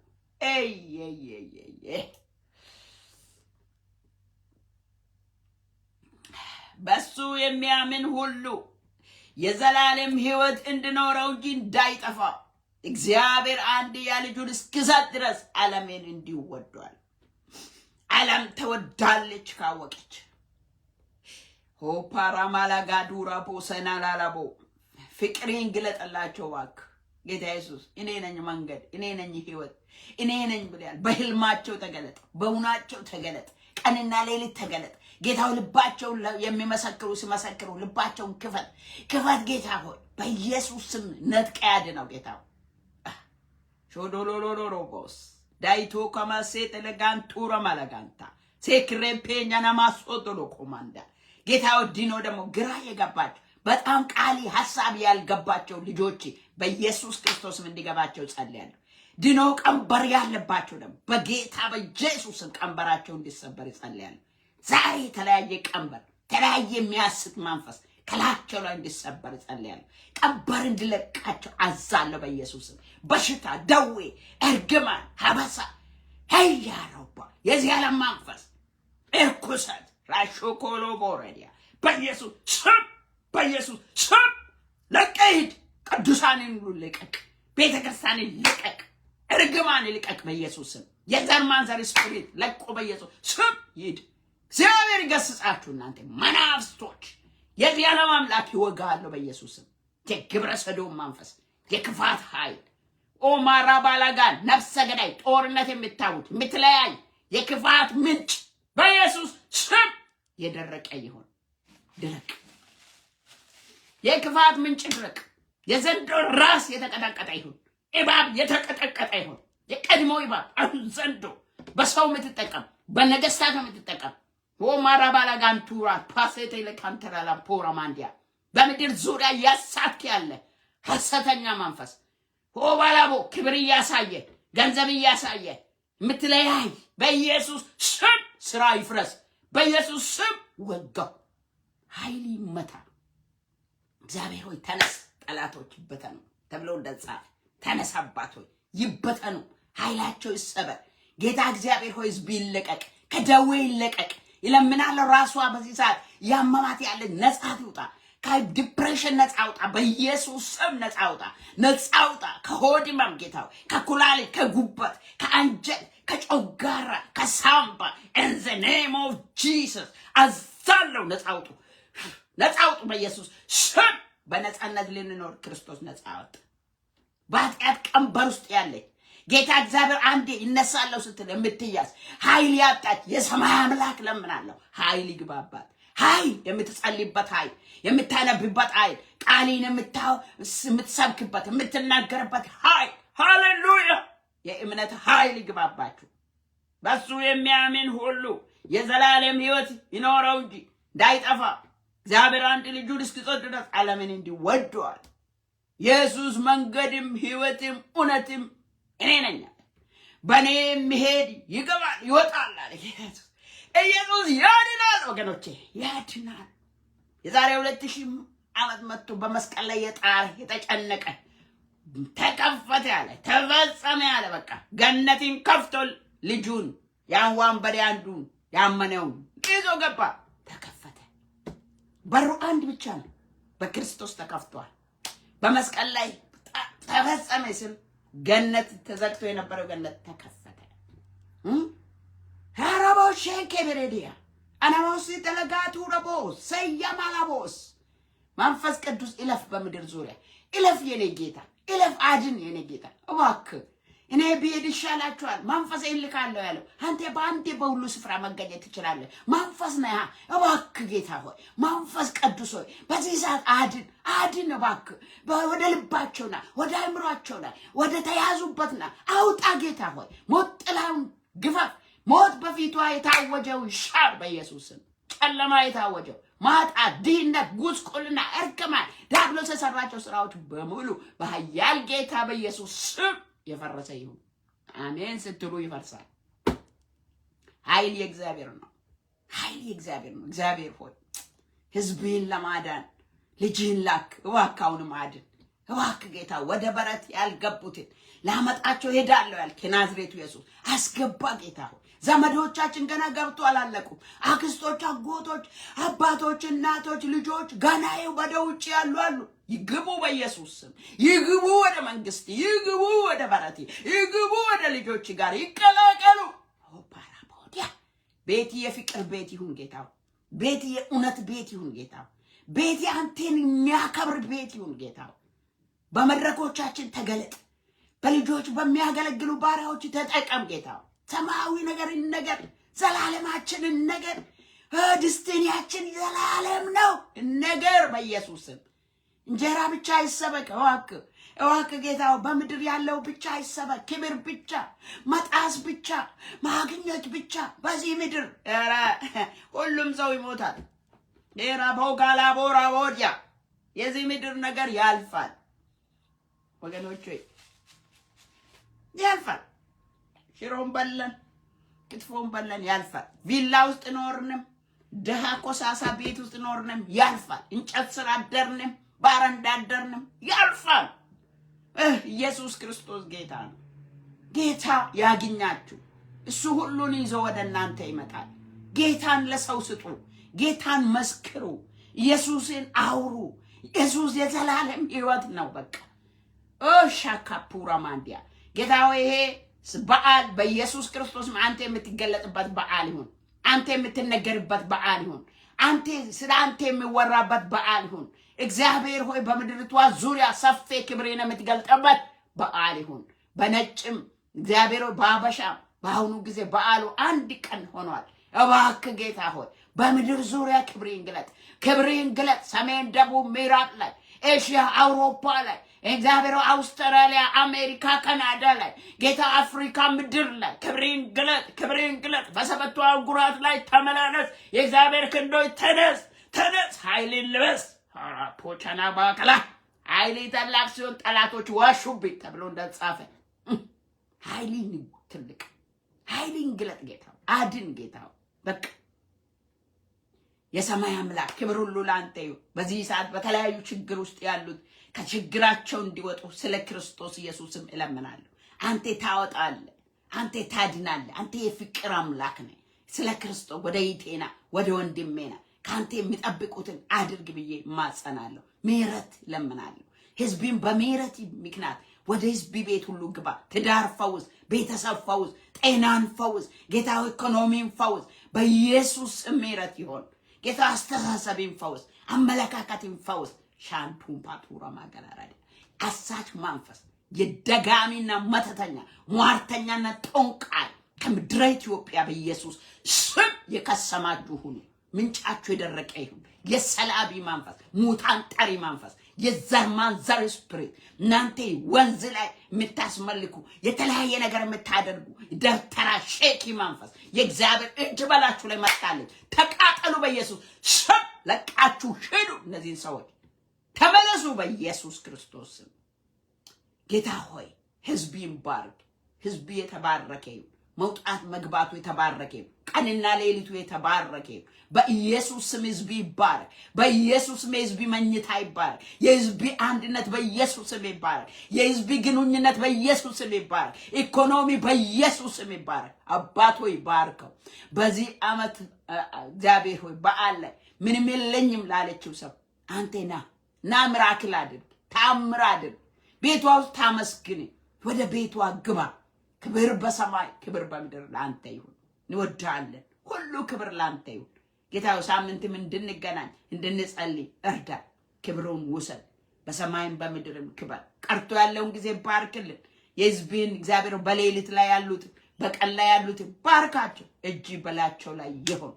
በሱ የሚያምን ሁሉ የዘላለም ህይወት እንዲኖረው እንጂ እንዳይጠፋ እግዚአብሔር አንድያ ልጁን እስኪሰጥ ድረስ ዓለምን እንዲሁ ወዷል። ዓለም ተወዳለች ካወቀች ሆፓራማላጋዱራ ቦሰናላላቦ ፍቅሬን ግለጠላቸው እባክህ ጌታ ኢየሱስ። እኔ ነኝ መንገድ፣ እኔ ነኝ ህይወት፣ እኔ ነኝ ብለሃል። በህልማቸው ተገለጥ፣ በእውናቸው ተገለጥ፣ ቀንና ሌሊት ተገለጥ ጌታው። ልባቸውን የሚመሰክሩ ሲመሰክሩ ልባቸውን ክፈት ጌታ ሆይ በኢየሱስ ስም ነጥቀ ያድነው ጌታ ሾዶሎሎሎሮቦስ ዳይቶ ከማሴ ተለጋንቱራ ማለጋንታ ሴክሬፔኛ ናማሶቶሎ ኮማንዳ ጌታው ዲኖ ደግሞ ግራ የገባቸው በጣም ቃሊ ሐሳብ ያልገባቸው ልጆች በኢየሱስ ክርስቶስም እንዲገባቸው ጸልያለሁ። ድኖ ቀንበር ያለባቸው ደግሞ በጌታ በኢየሱስ ቀንበራቸው እንዲሰበር ይጸልያል። ዛሬ የተለያየ ቀንበር የተለያየ የሚያስት መንፈስ ከላቸው ላይ እንዲሰበር ይጸልያል። ቀንበር እንዲለቃቸው አዛለሁ በኢየሱስ። በሽታ፣ ደዌ፣ እርግማን፣ ሀበሳ ሄያረባ የዚህ ዓለም መንፈስ እርኩሰት ራሾኮሎ ቦረዲያ በኢየሱስ ስም ለቀይድ ቅዱሳንን ሁሉ ልቀቅ። ቤተ ክርስቲያንን ልቀቅ። እርግማን ልቀቅ በኢየሱስ ስም። የዘር ማንዘር ስፒሪት ለቆ በኢየሱስ ስም ይድ። እግዚአብሔር ይገስጻችሁ እናንተ መናፍስቶች። የዚህ ዓለም አምላክ ይወጋለሁ በኢየሱስ ስም። የግብረ ሰዶም መንፈስ፣ የክፋት ኃይል ኦማራ ባላጋን ነፍሰ ገዳይ ጦርነት የምታውት የምትለያይ የክፋት ምንጭ በኢየሱስ ስም የደረቀ ይሁን። ድረቅ። የክፋት ምንጭ ድረቅ። የዘንዶ ራስ የተቀጠቀጠ ይሁን። እባብ የተቀጠቀጠ ይሁን። የቀድሞ እባብ አሁን ዘንዶ በሰው የምትጠቀም በነገስታት የምትጠቀም ኦማራ ባላጋን ቱራ ፓሴቴ ለካንተራላ ፖራማንዲያ በምድር ዙሪያ ያሳክ ያለ ሐሰተኛ መንፈስ ኦባላቦ ክብር እያሳየ ገንዘብ እያሳየ የምትለያይ በኢየሱስ ስም ስራ ይፍረስ። በኢየሱስ ስም ወጋው። ኃይል ይመታ። እግዚአብሔር ሆይ ተነስ፣ ጠላቶች ይበተኑ ተብሎ እንደጻፈ ተነስ አባት ሆይ ይበተኑ፣ ኃይላቸው ይሰበር። ጌታ እግዚአብሔር ሆይ ሕዝብ ይለቀቅ፣ ከደዌ ይለቀቅ። ይለምናል ራሷ በዚህ ሰዓት ያመማት ያለ ነጻ ይውጣ። ከዲፕሬሽን ነጻ አውጣ በኢየሱስ ስም ነጻ አውጣ። ነጻ አውጣ ከሆድ ህመም ጌታ ሆይ ከኩላሊት፣ ከጉበት፣ ከአንጀት፣ ከጮጋራ፣ ከሳምባ in the name of Jesus አዛለው ነጻ አውጡ። ነጻ አውጡ በኢየሱስ ስም። በነጻነት ልንኖር ክርስቶስ ነጻ አወጣ። በኃጢአት ቀንበር ውስጥ ያለች ጌታ እግዚአብሔር አንዴ ይነሳለሁ ስትል የምትያዝ ኃይል ያጣች የሰማይ አምላክ ለምናለሁ ኃይል ይግባባት። ኃይል የምትጸልይበት ኃይል፣ የምታነብበት ኃይል፣ ቃልን የምትሰብክበት የምትናገርበት ኃይል፣ ሃሌሉያ የእምነት ኃይል ይግባባችሁ። በሱ የሚያምን ሁሉ የዘላለም ሕይወት ይኖረው እንጂ እንዳይጠፋ እግዚአብሔር አንድ ልጁን እስኪሰጥ ድረስ ዓለምን እንዲሁ ወዷል። ኢየሱስ መንገድም ሕይወትም እውነትም እኔ ነኝ፣ በእኔ የሚሄድ ይገባል ይወጣል አለ ኢየሱስ። ኢየሱስ ያድናል ወገኖቼ፣ ያድናል። የዛሬ 2000 ዓመት መጥቶ በመስቀል ላይ የጣረ የተጨነቀ ተከፈተ ያለ ተፈጸመ ያለ በቃ ገነትን ከፍቶ ልጁን ያን ወንበዴ አንዱን ያመነውን ይዞ ገባ። ተከፈተ። በሩ አንድ ብቻ ነው፣ በክርስቶስ ተከፍቷል። በመስቀል ላይ ተፈጸመ ሲል ገነት ተዘግቶ የነበረው ገነት ተከፈተ። ሃራቦሽ ከበረዲያ አናውስ ተለጋቱ ረቦስ ሰያማላቦስ መንፈስ ቅዱስ ኢለፍ በምድር ዙሪያ ኢለፍ የኔ ጌታ ኢለፍ አድን የኔ ጌታ እባክህ እኔ ብሄድ ይሻላችኋል መንፈስ ይልካለሁ ያለው አንተ በአንዴ በሁሉ ስፍራ መገኘት ትችላለህ። መንፈስ ነህ እባክህ ጌታ ሆይ መንፈስ ቅዱስ ሆይ በዚህ ሰዓት አድን እባክህ ወደ ልባቸውና ወደ አእምሯቸውና ወደ ተያዙበትና አውጣ ጌታ ሆይ ሞት ጥላውን ግፈፍ። ሞት በፊቷ የታወጀው ሻር በኢየሱስ ስም። ጨለማ የታወጀው ማጣት፣ ድህነት፣ ጉስቁልና፣ እርግማን ዲያብሎስ የሰራቸው ስራዎች በሙሉ በኃያል ጌታ በኢየሱስ ስም የፈረሰ ይሁን። አሜን ስትሉ ይፈርሳል። ኃይል የእግዚአብሔር ነው። ኃይል የእግዚአብሔር ነው። እግዚአብሔር ሆይ ሕዝብህን ለማዳን ልጅህን ላክ። እባክህ አሁንም አድን። እባክህ ጌታ ወደ በረት ያልገቡትን ላመጣቸው ሄዳለሁ ያልክ የናዝሬቱ ኢየሱስ አስገባ ጌታ ሆይ። ዘመዶቻችን ገና ገብቶ አላለቁም። አክስቶች፣ አጎቶች፣ አባቶች፣ እናቶች፣ ልጆች ገና ወደ ውጭ ያሉ አሉ። ይግቡ በኢየሱስ ስም። ይግቡ ወደ መንግስት፣ ይግቡ ወደ በረት፣ ይግቡ ወደ ልጆች ጋር ይቀላቀሉ። ኦፓራቦዲያ ቤት የፍቅር ቤት ይሁን ጌታ። ቤት የእውነት ቤት ይሁን ጌታ። ቤት አንተን የሚያከብር ቤት ይሁን ጌታ። በመድረኮቻችን ተገለጥ። በልጆች በሚያገለግሉ ባሪያዎች ተጠቀም ጌታ። ሰማያዊ ነገር ዘላለማችንን ነገር ዲስቲኒያችን ዘላለም ነው ነገር በኢየሱስ ስም። እንጀራ ብቻ አይሰበክ እባክህ ጌታ። በምድር ያለው ብቻ አይሰበክ። ክብር ብቻ መጣስ ብቻ ማግኘት ብቻ በዚህ ምድር ሁሉም ሰው ይሞታል። ሌራ ቦጋላ ቦራ ቦዲያ የዚህ ምድር ነገር ያልፋል ወገኖች። ያልፋል። ሽሮም በለን ክትፎም በለን ያልፋል። ቪላ ውስጥ ኖርንም ደሃ ኮሳሳ ቤት ውስጥ ኖርንም ያልፋል። እንጨት ስር አደርንም ባረንዳ አደርንም ያልፋል። ኢየሱስ ክርስቶስ ጌታ ነው። ጌታ ያግኛችሁ። እሱ ሁሉን ይዞ ወደ እናንተ ይመጣል። ጌታን ለሰው ስጡ። ጌታን መስክሩ። ኢየሱስን አውሩ። ኢየሱስ የዘላለም ሕይወት ነው። በቃ ሻካፑራ ማንዲያ ጌታ ሆይ ይሄ በዓል በኢየሱስ ክርስቶስ አንተ የምትገለጥበት በዓል ይሁን። አንተ የምትነገርበት በዓል ይሁን። አንተ ስለ አንተ የሚወራበት በዓል ይሁን። እግዚአብሔር ሆይ በምድርቷ ዙሪያ ሰፊ ክብርን የምትገልጥበት በዓል ይሁን። በነጭም እግዚአብሔር ሆይ በአበሻ በአሁኑ ጊዜ በዓሉ አንድ ቀን ሆኗል። እባክህ ጌታ ሆይ በምድር ዙሪያ ክብርን ግለጥ። ክብርን ግለጥ። ሰሜን፣ ደቡብ፣ ምዕራብ ላይ ኤሽያ፣ አውሮፓ ላይ እግዚአብሔር አውስትራሊያ፣ አሜሪካ፣ ካናዳ ላይ ጌታ አፍሪካ ምድር ላይ ክብርን ግለጥ። ክብርን ግለጥ። በሰባቱ አህጉራት ላይ ተመላለስ። የእግዚአብሔር ክንዶች ተነስ፣ ተነስ። ኃይልን ልበስ። ፖቻና ባከላ ኃይል ታላቅ ሲሆን ጠላቶች ዋሹብኝ ተብሎ እንደተጻፈ ኃይልን ትልቅ ኃይልን ግለጥ ጌታ አድን ጌታ በቃ የሰማይ አምላክ ክብር ሁሉ ላንተ ይሁን። በዚህ ሰዓት በተለያዩ ችግር ውስጥ ያሉት ከችግራቸው እንዲወጡ ስለ ክርስቶስ ኢየሱስም እለምናለሁ። አንተ ታወጣለህ፣ አንተ ታድናለህ። አንተ የፍቅር አምላክ ነህ። ስለ ክርስቶስ ወደ ይቴና ወደ ወንድሜና ካንተ የሚጠብቁትን አድርግ ብዬ ማጸናለሁ። ምህረት ለምናለሁ። ህዝብን በምህረት ምክንያት ወደ ህዝብ ቤት ሁሉ ግባ። ትዳር ፈውስ፣ ቤተሰብ ፈውስ፣ ጤናን ፈውስ፣ ጌታ ኢኮኖሚን ፈውስ። በኢየሱስ ምህረት ይሆን ጌታ። አስተሳሰብን ፈውስ፣ አመለካከትን ፈውስ። ሻንቱን ፓቱራ ማገራራዲ አሳች መንፈስ የደጋሚና መተተኛ ሟርተኛና ጦንቃይ ከምድረ ኢትዮጵያ በኢየሱስ ስም የከሰማችሁ ሁሉ ምንጫችሁ የደረቀ ይሁን። የሰላቢ መንፈስ፣ ሙታን ጠሪ መንፈስ፣ የዘር ማንዘር ስፒሪት እናንተ ወንዝ ላይ የምታስመልኩ የተለያየ ነገር የምታደርጉ ደብተራ ሼኪ መንፈስ የእግዚአብሔር እጅ በላችሁ ላይ መጣለች። ተቃጠሉ በኢየሱስ ስም። ለቃችሁ ሂዱ። እነዚህን ሰዎች ተመለሱ በኢየሱስ ክርስቶስ ስም። ጌታ ሆይ ህዝብን ባርክ። ህዝብ የተባረከ ይሁን። መውጣት መግባቱ የተባረከ ይሁን። ቀንና ሌሊቱ የተባረከ ይሁን። በኢየሱስ ስም ህዝብ ይባረክ። በኢየሱስ ስም ህዝብ መኝታ ይባረክ። የህዝብ አንድነት በኢየሱስ ስም ይባረክ። የህዝብ ግንኙነት በኢየሱስ ስም ይባረክ። ኢኮኖሚ በኢየሱስ ስም ይባረክ። አባት ሆይ ባርከው። በዚህ ዓመት እግዚአብሔር ሆይ በዓል ላይ ምንም የለኝም ላለችው ሰው አንተና ና ሚራክል አድርግ፣ ታምር አድርግ። ቤቷ ውስጥ ታመስግን። ወደ ቤቷ ግባ። ክብር በሰማይ ክብር በምድር ላንተ ይሁን። እንወዳለን። ሁሉ ክብር ላንተ ይሁን። ጌታው ሳምንትም እንድንገናኝ እንድንጸልይ እርዳ። ክብሩን ውሰድ። በሰማይም በምድርም ክብር። ቀርቶ ያለውን ጊዜ ባርክልን። የህዝብን እግዚአብሔር በሌሊት ላይ ያሉት በቀን ላይ ያሉት ባርካቸው። እጅ በላቸው ላይ ይሁን።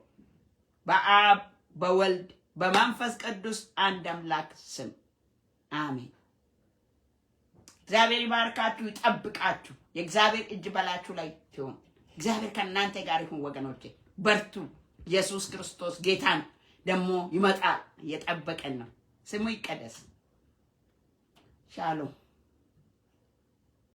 በአብ በወልድ በመንፈስ ቅዱስ አንድ አምላክ ስም አሜን። እግዚአብሔር ይባርካችሁ፣ ይጠብቃችሁ። የእግዚአብሔር እጅ በላችሁ ላይ ይሁን። እግዚአብሔር ከእናንተ ጋር ይሁን። ወገኖቼ በርቱ። ኢየሱስ ክርስቶስ ጌታን ደግሞ ይመጣል። እየጠበቀን ነው። ስሙ ይቀደስ። ሻሎም